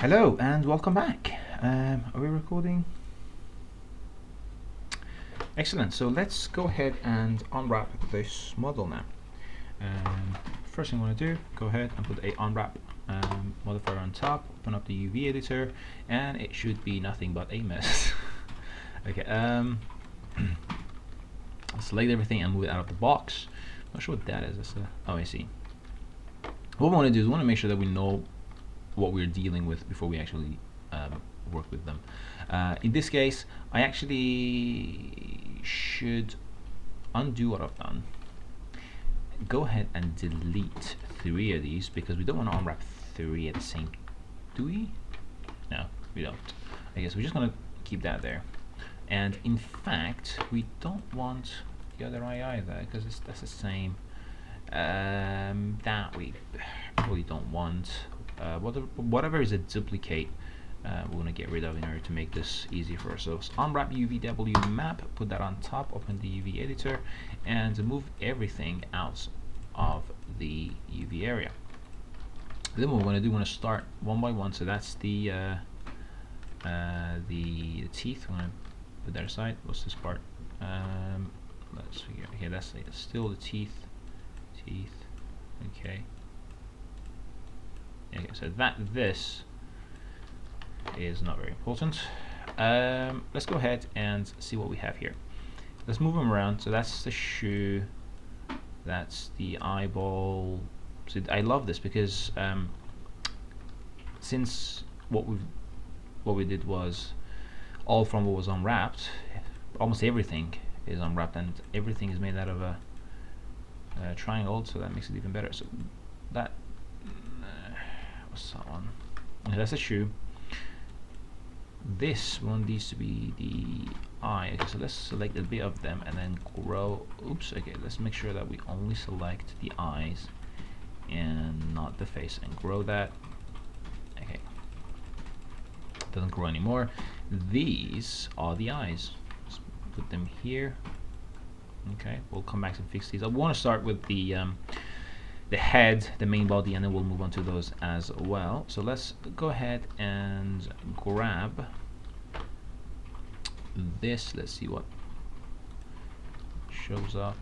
Hello and welcome back. Are we recording? Excellent. So let's go ahead and unwrap this model now. First thing I want to do, go ahead and put a unwrap modifier on top, open up the UV editor, and it should be nothing but a mess. Okay. Select everything and move it out of the box. Not sure what that is. That's oh, I see. What we want to do is we want to make sure that we know what we're dealing with before we actually work with them. In this case, I actually should undo what I've done. Go ahead and delete 3 of these because we don't want to unwrap 3 at the same. Do we? No, we don't. I guess we're just gonna keep that there. And in fact, we don't want the other eye either because that's the same. That we probably don't want. Whatever is a duplicate, we're going to get rid of in order to make this easy for ourselves. Unwrap UVW map, put that on top, open the UV editor, and move everything out of the UV area. Then what we're going to do, we're going to start one by one. So that's the teeth. We're going to put that aside. What's this part? Let's figure. Okay, that's still the teeth. Okay. Okay, so this is not very important. Let's go ahead and see what we have here. Let's move them around. So that's the shoe, that's the eyeball. So I love this because since what we did was all from what was unwrapped, almost everything is unwrapped and everything is made out of a triangle, so that makes it even better. So that what's that one? Okay, that's a shoe. This one needs to be the eye. Okay, so let's select a bit of them and then grow. Oops. Okay, let's make sure that we only select the eyes and not the face, and grow that. Okay, doesn't grow anymore. These are the eyes. Let's put them here. Okay, we'll come back and fix these. I want to start with the head, the main body, and then we'll move on to those as well. So let's go ahead and grab this. Let's see what shows up.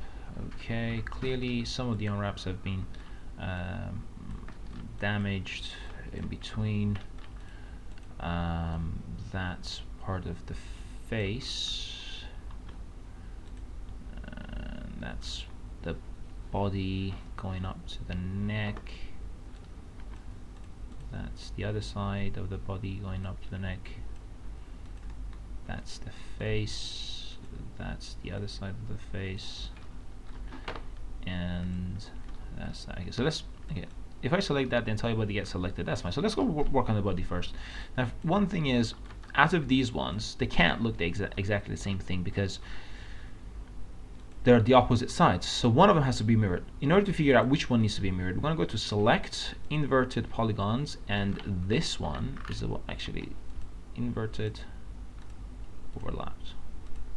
Okay, clearly some of the unwraps have been damaged in between. That's part of the face. That's the body going up to the neck. That's the other side of the body going up to the neck. That's the face. That's the other side of the face. And that's that. So let's, okay, if I select that, the entire body gets selected. That's fine. So let's go work on the body first. Now, one thing is, out of these ones, they can't look exactly the same thing because they're the opposite sides. So one of them has to be mirrored. In order to figure out which one needs to be mirrored, we're going to go to select inverted polygons, and this one is the actually inverted overlapped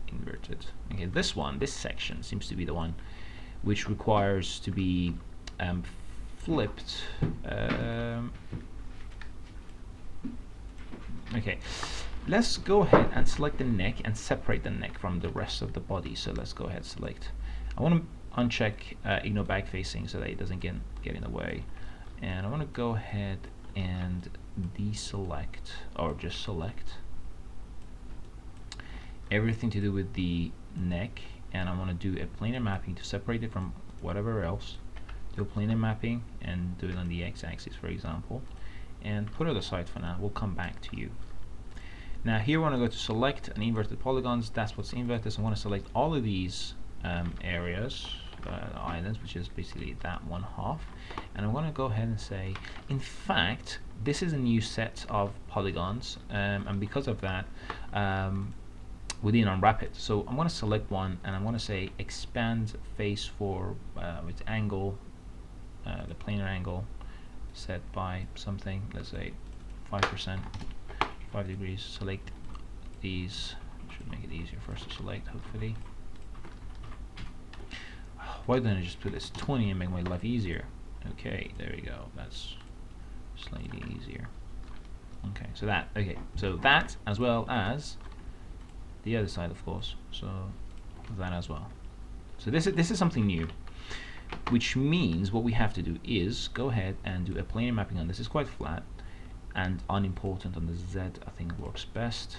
inverted. Okay, this section seems to be the one which requires to be flipped. Okay, let's go ahead and select the neck and separate the neck from the rest of the body. So let's go ahead and select. I want to uncheck ignore back facing so that it doesn't get in the way. And I want to go ahead and deselect, or just select everything to do with the neck. And I want to do a planar mapping to separate it from whatever else. Do a planar mapping and do it on the x-axis, for example. And put it aside for now. We'll come back to you. Now here I want to go to select and inverted polygons. That's what's inverted. So I want to select all of these areas, islands, which is basically that one half. And I'm going to go ahead and say, in fact, this is a new set of polygons, and because of that, we didn't unwrap it. So I'm going to select one, and I'm going to say expand face for with angle, the planar angle set by something. Let's say 5%. 5 degrees. Select these. Should make it easier for us to select, hopefully. Why don't I just put this 20 and make my life easier? Okay, there we go. That's slightly easier. Okay. so that, okay, so that as well as the other side, of course, so that as well. So this is something new, which means what we have to do is go ahead and do a planar mapping on this. It's quite flat and unimportant on the Z. I think it works best.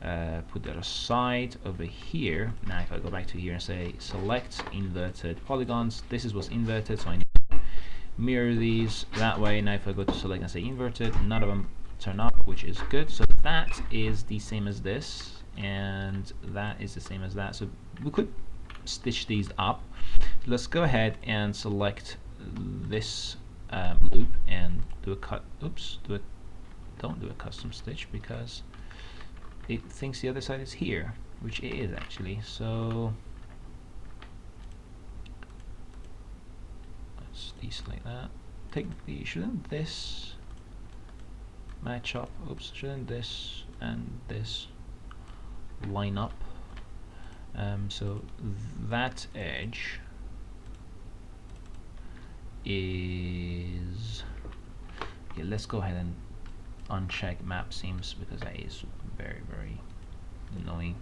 Put that aside. Over here, now if I go back to here and say select inverted polygons, this is what's inverted, so I need to mirror these that way. Now if I go to select and say inverted, none of them turn up, which is good. So that is the same as this, and that is the same as that. So we could stitch these up. Let's go ahead and select this loop and do a cut. Oops, don't do a custom stitch because it thinks the other side is here, which it is actually. So let's deselect that. Technically, shouldn't this match up? Oops, shouldn't this and this line up? So that edge is, okay, let's go ahead and uncheck map seams because that is very annoying.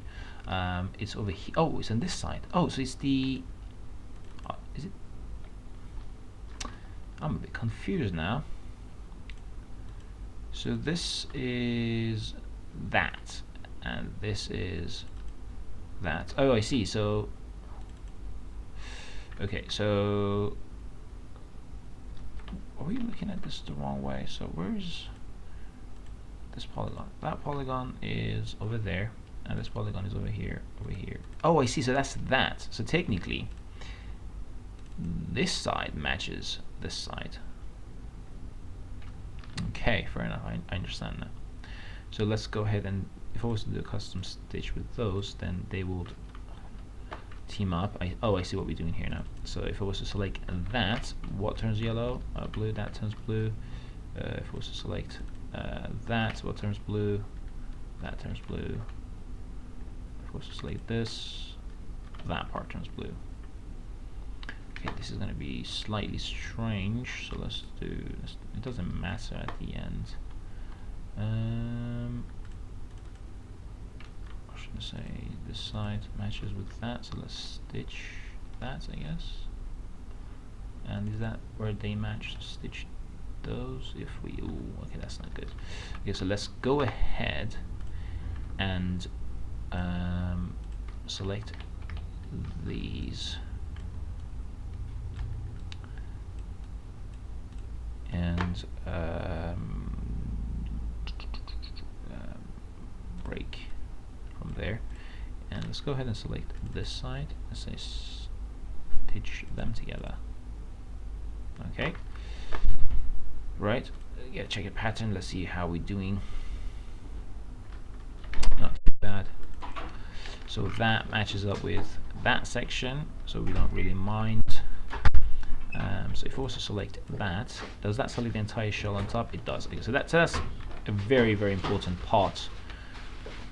It's over here. Oh, it's on this side. Oh, so it's the is it? I'm a bit confused now. So this is that and this is that. Oh, I see. So okay, so are we looking at this the wrong way? So where's this polygon? That polygon is over there, and this polygon is over here, over here. Oh, I see. So that's that. So technically, this side matches this side. Okay, fair enough. I understand now. So let's go ahead and, if I was to do a custom stitch with those, then they would team up. I see what we're doing here now. So if I was to select that, what turns yellow? Blue. That turns blue. If I was to select that, what turns blue? That turns blue. If I was to select this, that part turns blue. Okay, this is going to be slightly strange, so let's do this. It doesn't matter at the end. I should say this side matches with that, so let's stitch that, I guess. And is that where they match? Stitch those. If we, ooh, okay, that's not good. Okay, so let's go ahead and select these and break from there, and let's go ahead and select this side and say stitch them together. Okay, right, yeah, check a pattern. Let's see how we're doing. Not too bad. So that matches up with that section, so we don't really mind. So if I also select that, does that select the entire shell on top? It does. Okay, so that's a very important part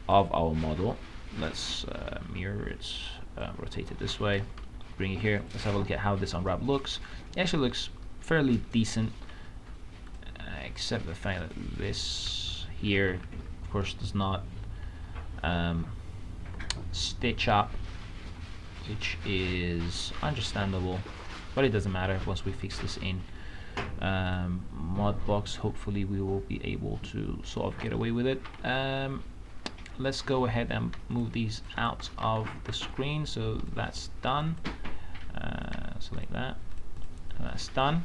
of our model. Let's mirror it, rotate it this way, bring it here. Let's have a look at how this unwrap looks. It actually looks fairly decent, except the fact that this here, of course, does not stitch up, which is understandable. But it doesn't matter once we fix this in Modbox. Hopefully we will be able to sort of get away with it. Let's go ahead and move these out of the screen. So that's done. Select that. And that's done.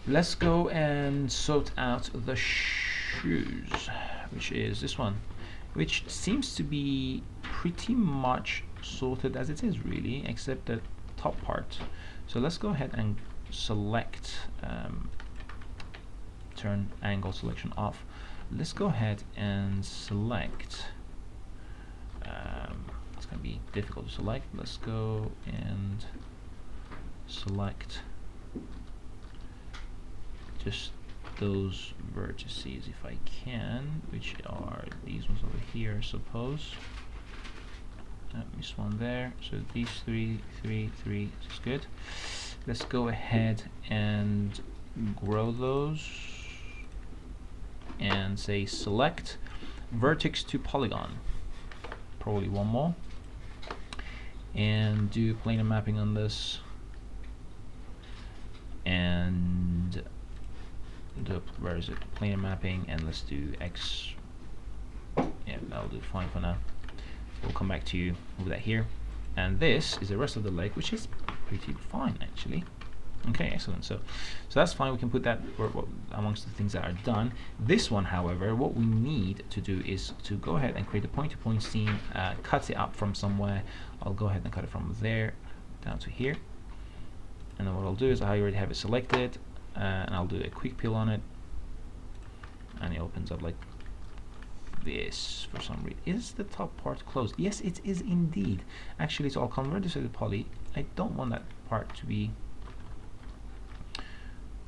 Let's go and sort out the shoes, which is this one, which seems to be pretty much sorted as it is, really, except that top part. So let's go ahead and select turn angle selection off. Let's go ahead and select it's going to be difficult to select. Let's go and select just those vertices if I can, which are these ones over here, I suppose. This one there. So these three is good. Let's go ahead and grow those. and say select vertex to polygon, probably one more, and do planar mapping on this, and where is it, planar mapping, and let's do X. Yeah, that'll do fine for now. We'll come back to you with that here, and this is the rest of the leg, which is pretty fine actually. Okay, excellent. So that's fine. We can put that amongst the things that are done. This one, however, what we need to do is to go ahead and create a point-to-point seam, cut it up from somewhere. I'll go ahead and cut it from there down to here. And then what I'll do is I already have it selected, and I'll do a quick peel on it, and it opens up like this for some reason. Is the top part closed? Yes, it is indeed. Actually, so I'll convert this to the poly. I don't want that part to be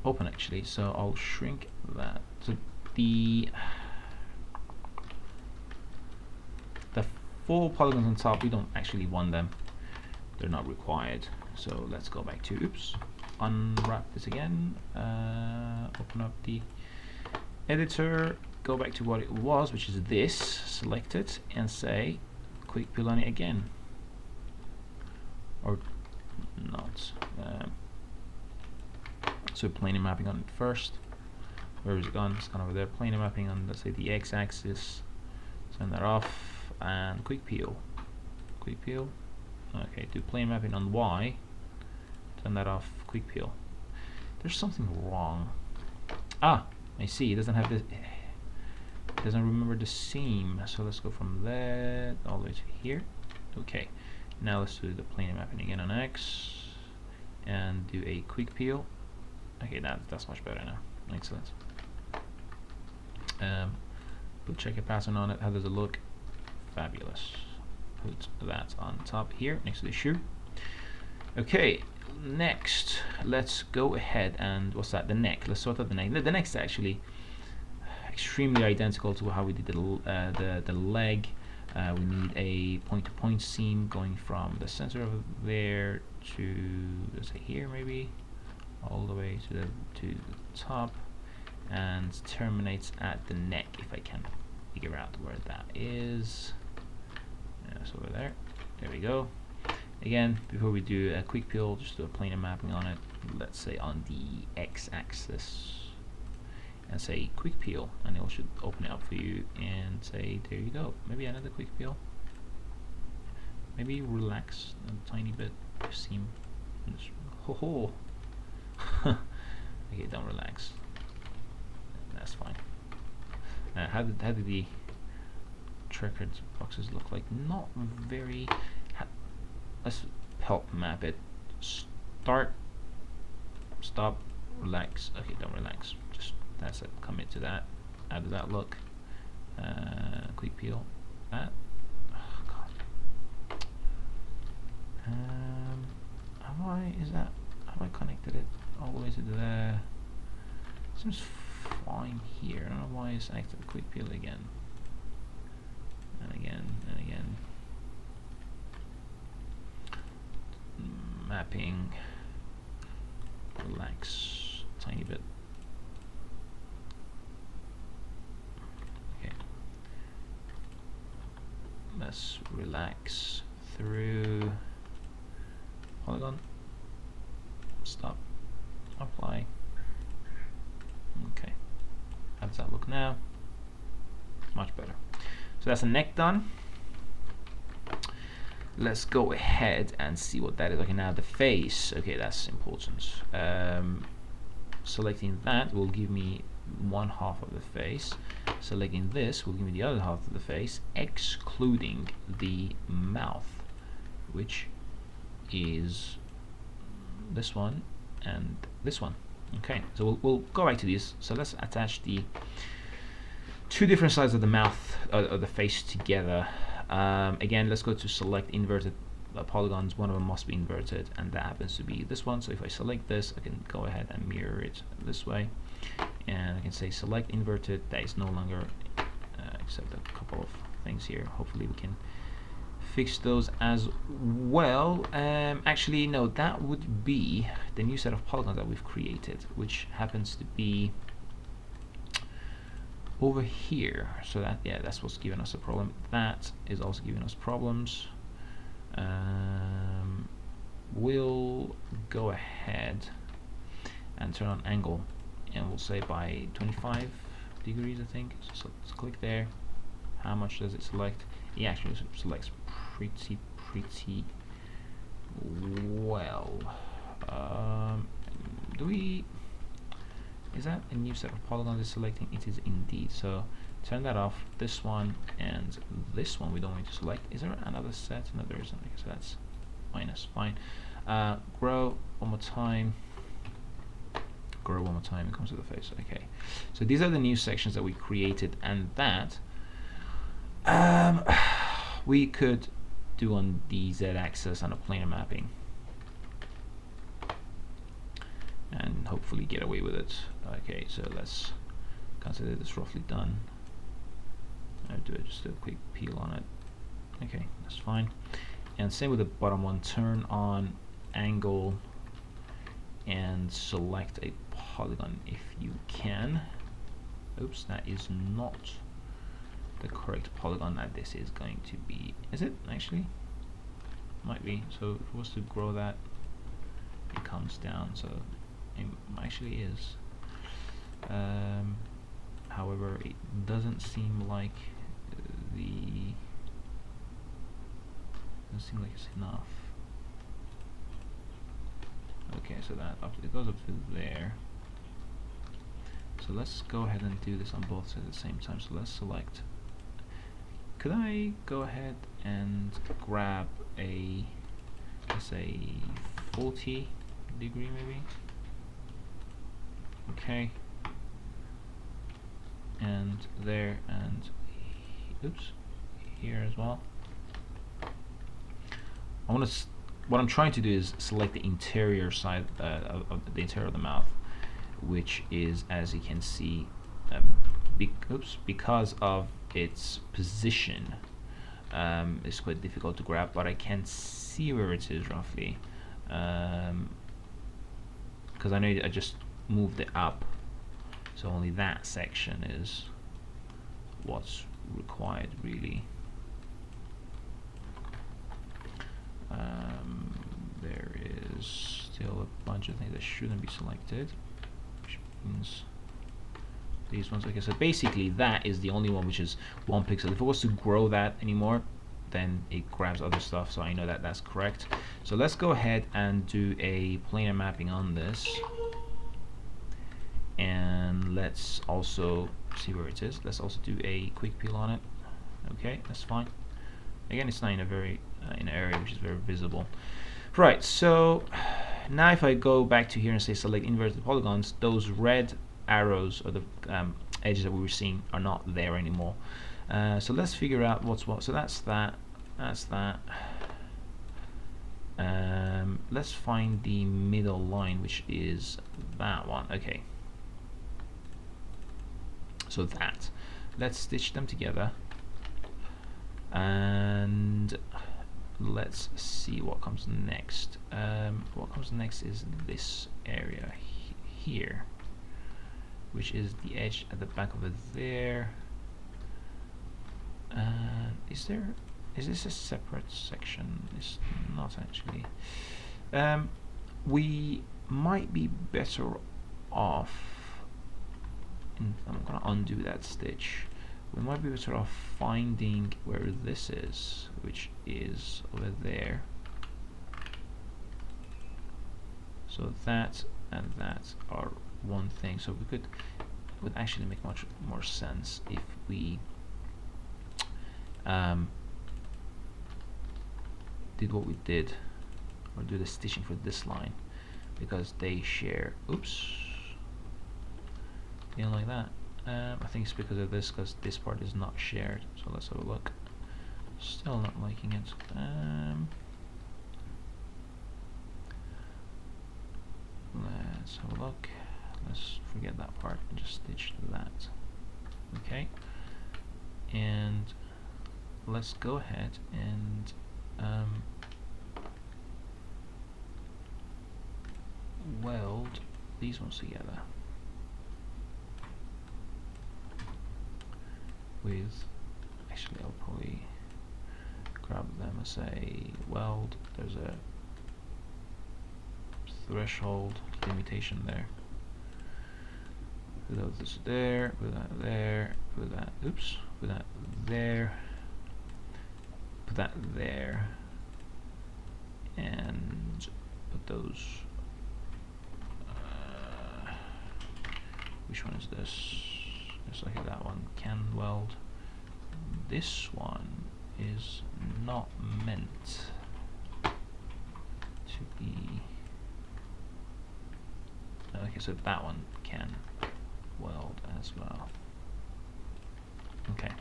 open actually, so I'll shrink that. So the full polygons on top, we don't actually want them. They're not required. So let's go back to, oops, unwrap this again, open up the editor, go back to what it was, which is this, select it, and say quick peel on it again, or not. So planar mapping on it first. Where is it gone? It's gone over there. Planar mapping on, let's say, the x-axis. Turn that off, and quick peel. Quick peel. Okay, do planar mapping on y. Turn that off. Quick peel. There's something wrong. Ah, I see. It doesn't have this. It doesn't remember the seam. So let's go from there all the way to here. Okay. Now let's do the planar mapping again on x, and do a quick peel. Okay, that's much better now. Excellent. Put checker pattern on it. How does it look? Fabulous. Put that on top here next to the shoe. Okay, next let's go ahead and what's that? The neck. Let's sort out the neck. The neck's actually extremely identical to how we did the leg. We need a point-to-point seam going from the center of there to, let's say here maybe, all the way to the top, and terminates at the neck if I can figure out where that is. It's over there. There we go. Again, before we do a quick peel, just do a planar mapping on it. Let's say on the x-axis, and say quick peel, and it should open it up for you and say there you go. Maybe another quick peel. Maybe relax a tiny bit. Seam. Ho ho. Okay, don't relax. That's fine. How did the checkered boxes look like? Not very. Let's help map it. Start, stop, relax. Okay, don't relax. Just that's it. Commit to that. How does that look? Quick peel. That. Oh God. Have I connected it all the way to there? Seems fine here. I don't know why it's active. Quick peel again. And again, and again. Mapping. Relax. Tiny bit. Okay. Let's relax through polygon. Stop. Apply. Okay. How does that look now? Much better. So that's the neck done. Let's go ahead and see what that is. Okay, now the face. Okay, that's important. Selecting that will give me one half of the face. Selecting this will give me the other half of the face, excluding the mouth, which is this one and this one. Okay, so we'll go back to this. So let's attach the two different sides of the mouth of the face together. Again, let's go to select inverted polygons. One of them must be inverted, and that happens to be this one. So if I select this, I can go ahead and mirror it this way, and I can say select inverted. That is no longer, except a couple of things here. Hopefully we can fix those as well. Actually, no, that would be the new set of polygons that we've created, which happens to be over here. So that, yeah, that's what's giving us a problem. That is also giving us problems. We'll go ahead and turn on angle, and we'll say by 25 degrees, I think. So let's click there. How much does it select? It actually selects pretty well. Is that a new set of polygons it's selecting? It is indeed. So turn that off. This one and this one we don't need to select. Is there another set? No, there isn't. So that's minus. Fine. Grow one more time. Grow one more time. It comes to the face. Okay. So these are the new sections that we created, and that we could do on the z-axis and a planar mapping, and hopefully get away with it. Okay, so let's consider this roughly done. I'll do it, just do a quick peel on it. Okay, that's fine. And same with the bottom one. Turn on angle and select a polygon if you can. Oops, that is not the correct polygon that this is going to be. Is it actually? Might be. So if it was to grow that, it comes down. So it actually is. However, it doesn't seem like it's enough. Okay, so that it goes up to there. So let's go ahead and do this on both sides at the same time. So let's select. Could I go ahead and grab a, let's say, 40 degree maybe? Okay. And there, and oops, here as well. I want to. What I'm trying to do is select the interior side of the interior of the mouth, which is, as you can see, because of its position, it's quite difficult to grab, but I can see where it is roughly, because I know I just moved it up, so only that section is what's required really. There is still a bunch of things that shouldn't be selected, which means these ones. Okay, so basically that is the only one which is 1 pixel. If it was to grow that anymore, then it grabs other stuff, so I know that that's correct. So let's go ahead and do a planar mapping on this, and let's also see where it is. Let's also do a quick peel on it. Okay, that's fine. Again, it's not in a very in an area which is very visible. Right, so now if I go back to here and say select inverted polygons, those red arrows or the edges that we were seeing are not there anymore. So let's figure out what's what. So that's that. That's that. Let's find the middle line, which is that one. Okay. So that. Let's stitch them together. And let's see what comes next. What comes next is this area here, which is the edge at the back of it there. Is this a separate section? It's not actually. We might be better off. I'm gonna undo that stitch. We might be better off finding where this is, which is over there. So that and that are one thing. So we would actually make much more sense if we did what we did, or do the stitching for this line, because they share. Oops, feeling like that. I think it's because of this, because this part is not shared. So let's have a look. Still not liking it. Let's have a look. Let's forget that part and just stitch that. Okay. And let's go ahead and weld these ones together. with, actually I'll probably grab them and say weld. There's a threshold limitation there. Put this there, put that there, put that, oops, put that there, put that there, and put those, which one is this? Just look at that one, can weld. This one is not meant to be, okay, so that one can weld as well. Okay,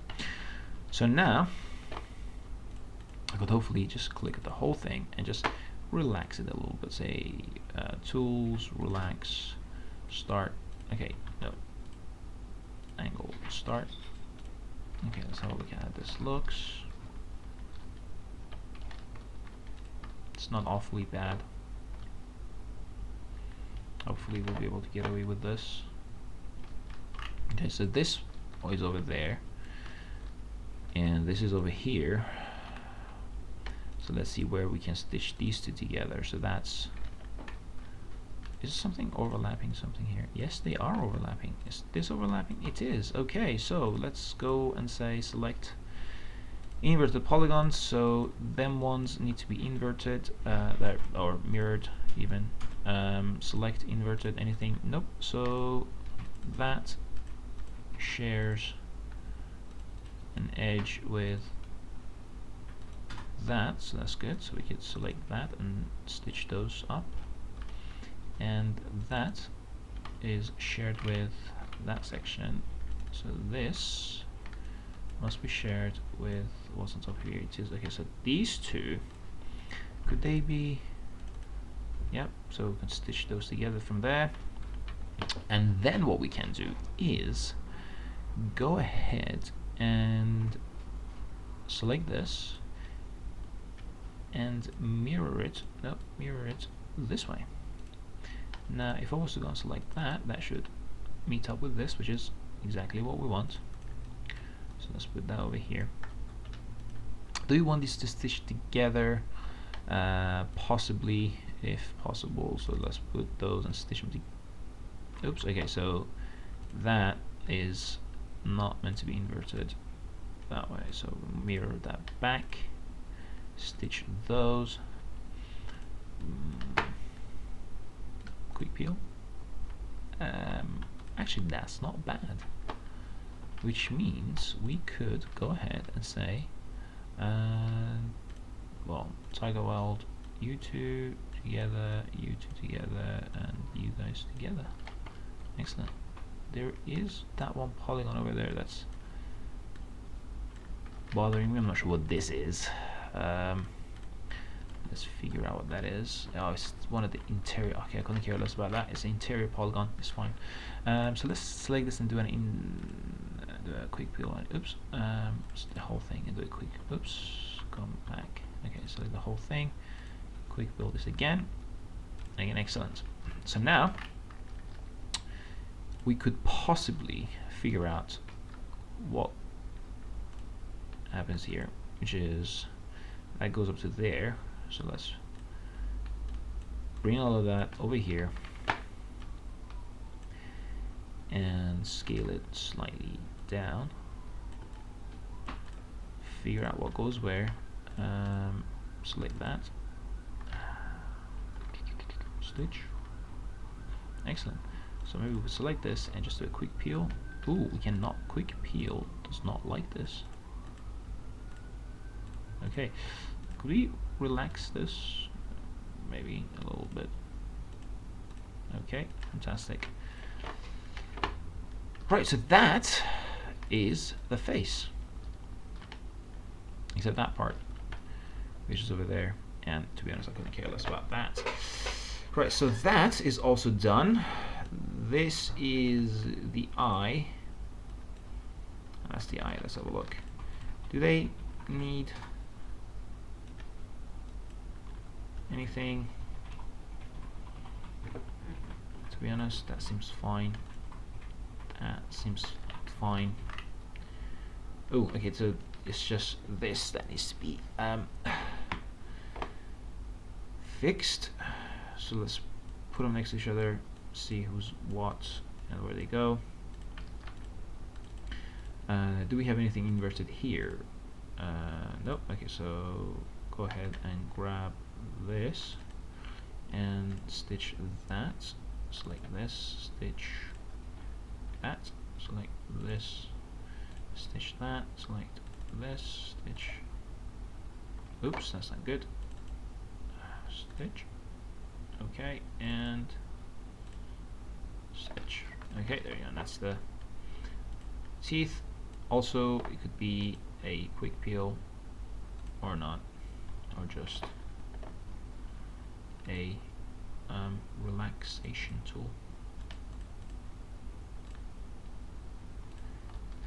so now I could hopefully just click at the whole thing and just relax it a little bit. Say tools, relax, start. Okay, no, angle, start. Okay, let's have a look at how this looks. It's not awfully bad. Hopefully we'll be able to get away with this. Okay, so this is over there, and this is over here. So let's see where we can stitch these two together. So that's, is something overlapping something here? Yes, they are overlapping. Is this overlapping? It is. Okay, so let's go and say select inverted polygons. So them ones need to be inverted, or mirrored even. Select inverted anything. Nope. So that shares an edge with that, so that's good. So we could select that and stitch those up, and that is shared with that section, so this must be shared with what's on top here. It is. Okay, so these two, could they be, yep, so we can stitch those together from there. And then what we can do is go ahead and select this and mirror it, no, mirror it this way. Now if I was to go and select that, that should meet up with this, which is exactly what we want. So let's put that over here. Do you want these to stitch together? Possibly, if possible. So let's put those and stitch them together. Oops, okay, so that is not meant to be inverted that way, so mirror that back, stitch those, quick peel. Actually that's not bad, which means we could go ahead and say well, tiger weld, you two together, you two together, and you guys together. Excellent. There is that one polygon over there that's bothering me. I'm not sure what this is. Let's figure out what that is. Oh, it's one of the interior. Okay, I couldn't care less about that. It's an interior polygon. It's fine. So let's select this and do do a quick peel. Oops. The whole thing and do a quick. Oops. Come back. Okay, select the whole thing. Quick peel this again. Again, excellent. So now we could possibly figure out what happens here, which is that goes up to there. So let's bring all of that over here and scale it slightly down. Figure out what goes where. Select that. Stitch. Excellent. So maybe we could select this and just do a quick peel. Ooh, we cannot. Quick peel does not like this. Okay, could we relax this maybe a little bit? Okay, fantastic. Right, so that is the face, except that part, which is over there, and to be honest I couldn't care less about that. Right, so that is also done. This is the eye. That's the eye. Let's have a look. Do they need anything? To be honest, that seems fine. Seems fine. Oh, okay, so it's just this that needs to be fixed. So let's put them next to each other, see who's what and where they go. Do we have anything inverted here? Nope. Okay, so go ahead and grab this and stitch that. Select this, stitch that, select this, stitch that, select this, stitch. Oops, that's not good. Stitch. Okay, and stitch. Okay, there you go. That's the teeth. Also, it could be a quick peel or not, or just a relaxation tool.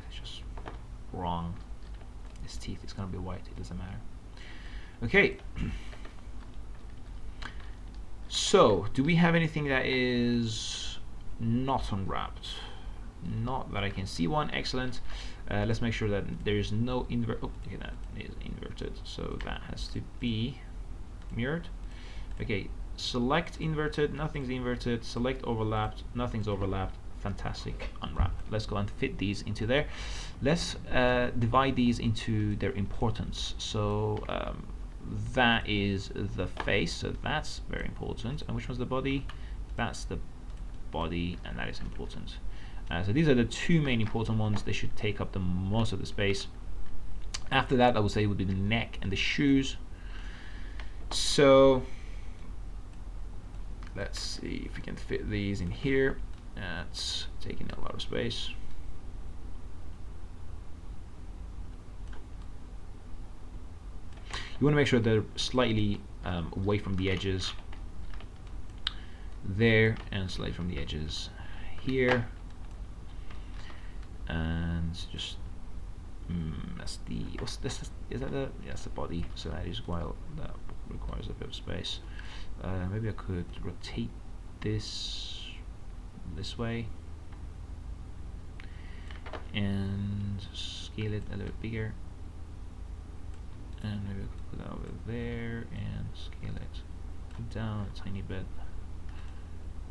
It's just wrong. This teeth is gonna be white, it doesn't matter. Okay. So, do we have anything that is not unwrapped? Not that I can see one. Excellent. Let's make sure that there is no invert. Oh, okay, that is inverted. So that has to be mirrored. Okay, select inverted. Nothing's inverted. Select overlapped. Nothing's overlapped. Fantastic. Unwrap. Let's go and fit these into there. Let's divide these into their importance. So that is the face. So that's very important. And which one's the body? That's the body, and that is important. So these are the two main important ones. They should take up the most of the space. After that, I would say it would be the neck and the shoes. So let's see if we can fit these in here. That's taking a lot of space. You want to make sure they're slightly away from the edges there, and slightly from the edges here. And just that's the is that the that's the body. So that is while that requires a bit of space. Maybe I could rotate this way and scale it a little bit bigger, and maybe I could put that over there and scale it down a tiny bit,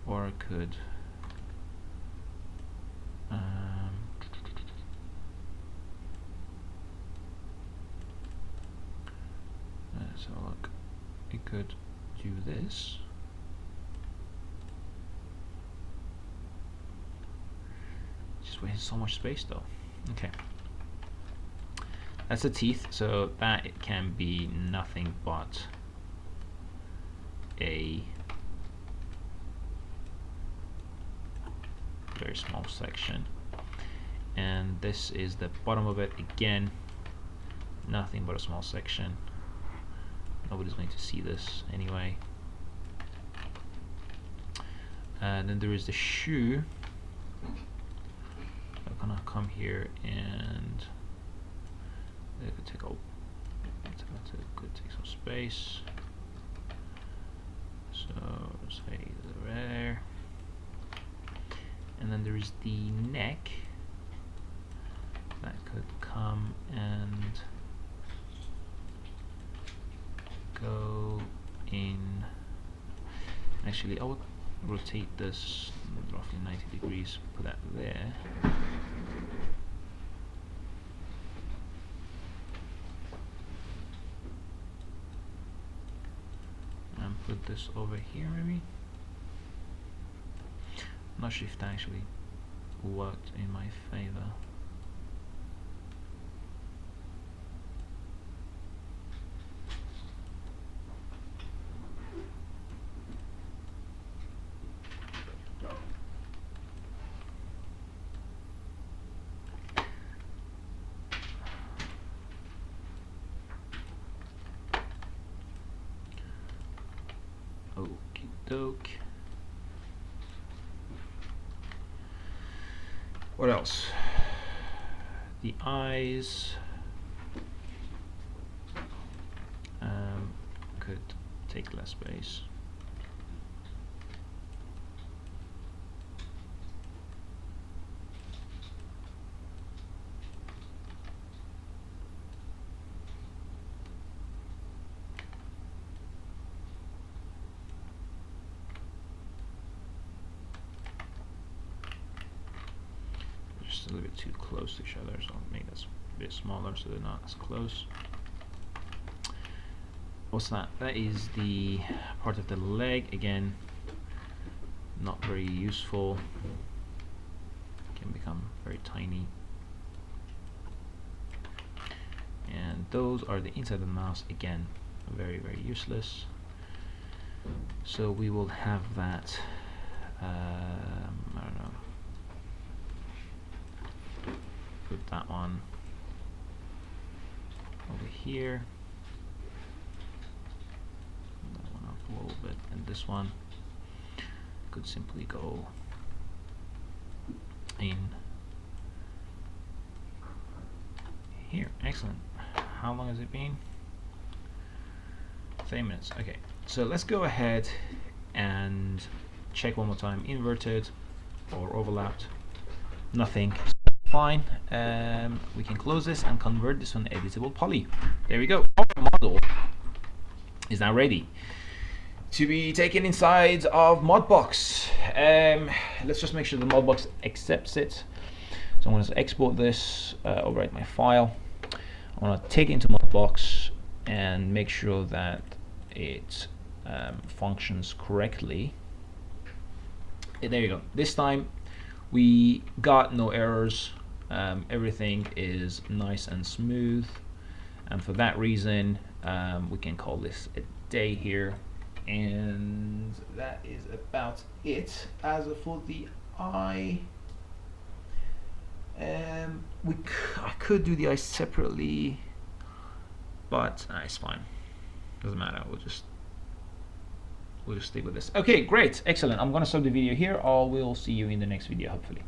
or I could let's have a look. It could do this. Just wasting so much space though. Okay. That's the teeth, so that it can be nothing but a very small section. And this is the bottom of it, again, nothing but a small section. Nobody's going to see this anyway. And then there is the shoe. I'm gonna come here and it could take could take some space. So say there. And then there is the neck that could come and go in. Actually, I would rotate this roughly 90 degrees, put that there. And put this over here maybe. I'm not sure if that actually worked in my favor. Okie doke. What else? The eyes could take less space. just a little bit too close to each other, so I'll make this a bit smaller so they're not as close. What's that? That is the part of the leg. Again, not very useful. Can become very tiny. And those are the inside of the mouse. Again, very, very useless. So we will have that. I don't know. Put that one over here. That one up a little bit, and this one could simply go in here. Excellent. How long has it been? 30 minutes. Okay, so let's go ahead and check one more time. Inverted or overlapped. Nothing. Fine. We can close this and convert this to an editable poly. There we go. Our model is now ready to be taken inside of Modbox. Let's just make sure the Modbox accepts it. So I'm going to export this, overwrite my file. I want to take it into Modbox and make sure that it functions correctly. And there you go. This time we got no errors. Everything is nice and smooth, and for that reason we can call this a day here. And that is about it. As for the eye, I could do the eye separately, but it's fine. Doesn't matter. We'll just stick with this. Okay, great, excellent. I'm gonna stop the video here. I will see you in the next video, hopefully.